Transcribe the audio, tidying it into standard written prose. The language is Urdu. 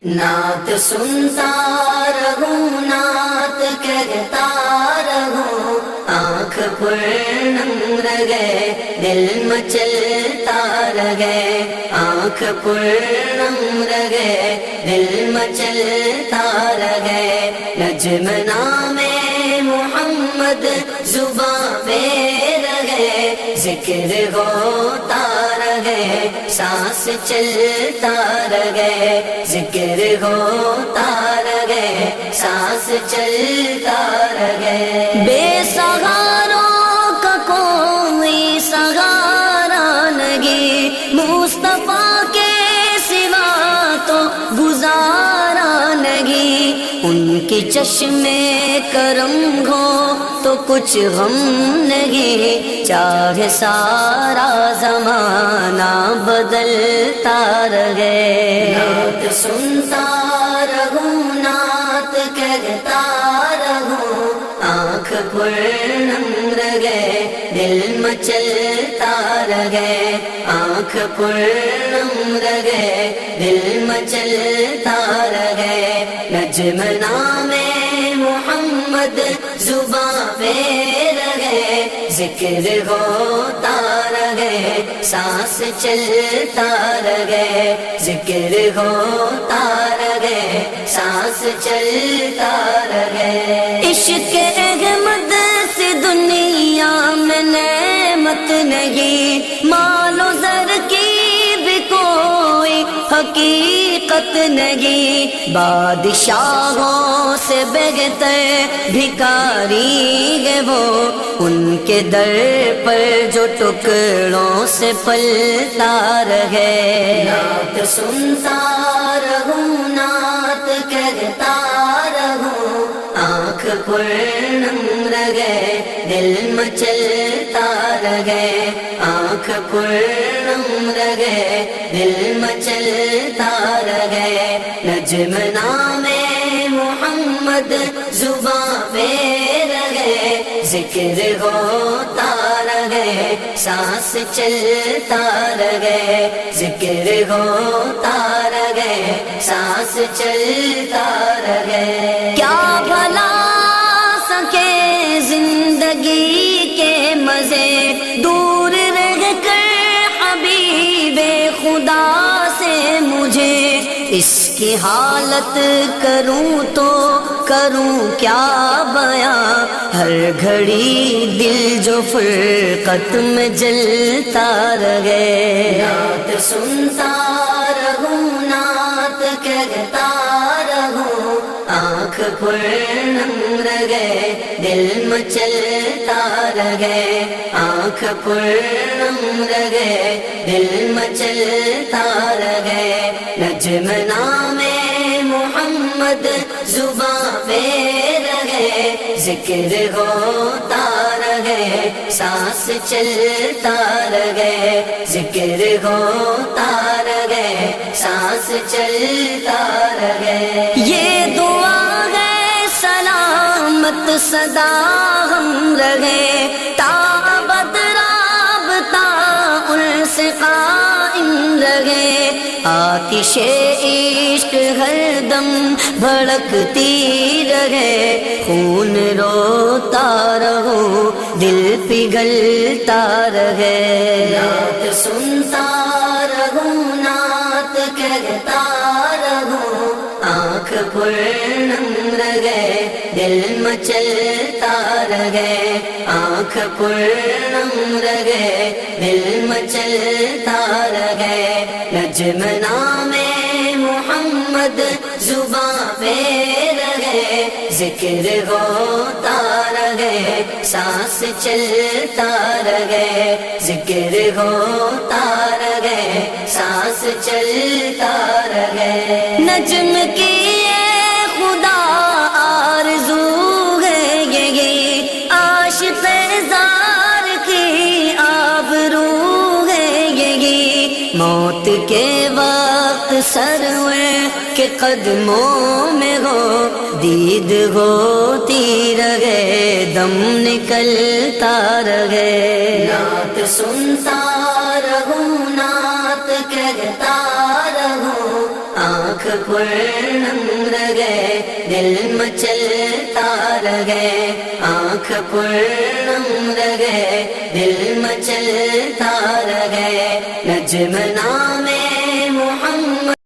نعت سنتا رہوں نعت کہتا رہوں، آنکھ پرنم رہے دل مچلتا رہے، آنکھ پرنم رہے دل مچلتا رہے، نجم نام محمد زباں پہ رہے، ذکر ہوتا رہے سانس چلتا رہے، ذکر ہوتا رہے سانس چلتا رہے۔ بے سہاروں کا کوئی سہارا نہیں، مصطفیٰ کے سوا تو گزارا نہیں، ان کی چشمے کرم ہو تو کچھ غم نہیں، چاہے سارا زمانہ بدلتا رہے۔ نعت سنتا رہوں نعت کہتا رہوں، آنکھ پرنم رہے دل مچلتا رہے، آنکھ پرنم رہے دل مچلتا رہے، نجم نام محمد زباں پہ رہے، ذکر ہوتا رہے سانس چلتا رہے، ذکر ہوتا رہے سانس چلتا رہے۔ عشق احمد سے دنیا میں نعمت نہیں، مال و زر کی بھی کوئی حقیقت نہیں، بادشاہوں سے بہتر بھکاری ہے وہ، ان کے در پر جو ٹکڑوں سے پلتا رہے۔ نعت سنتا رہوں نعت کہتا رہوں، آنکھ پرنم رہے دل مچلتا رہے، آنکھ پرنم رہے دل مچلتا رہے، نجم نام محمد زباں پہ رہے، ذکر ہوتا رہے سانس چلتا رہے، ذکر ہوتا رہے سانس چلتا رہے۔ کیا بھلا سکے زندگی کے مزے، دور رہ کر حبیب خدا سے مجھے، اس کی حالت کروں تو کروں کیا بیاں، ہر گھڑی دل جو فرقت میں جلتا رہے۔ نعت سنتا رہوں نعت کہتا رہوں، آنکھ پرنم رہے دل مچلتا رہے، آنکھ پرنم رہے دل مچلتا رہے، نجم نام محمد زباں پہ رہے، ذکر ہوتا رہے سانس چلتا رہے، ذکر ہوتا رہے سانس چلتا رہے۔ یہ دعا ہے سلامت سدا ہم رہے، تا ابد رابطہ ان سے قائم رہے، آتش عشق ہر دم بھڑکتی رہے، خون روتا رہو دل پگھلتا رہے۔ نعت سنتا رہوں نعت کہتا رہوں، آنکھ پرنم رہے دل مچلتا رہے، آنکھ پرنم رہے دل مچلتا رہے، نجم نام محمد زباں پہ رہے، ذکر ہوتا رہے سانس چلتا رہے، ذکر ہوتا رہے سانس چلتا رہے۔ نجم کی اے خدا آرزو ہے یہ، عاشق زار کی آبرو ہے یہ، موت کے وقت سرور کے قدموں میں ہو، دید ہوتی رہے دم نکلتا رہے۔ نعت سنتا رہوں نعت کہتا رہوں، آنکھ پرنم رہے دل مچلتا رہے آنکھ پرنم رہے دل مچلتا رہے نجم نام محمد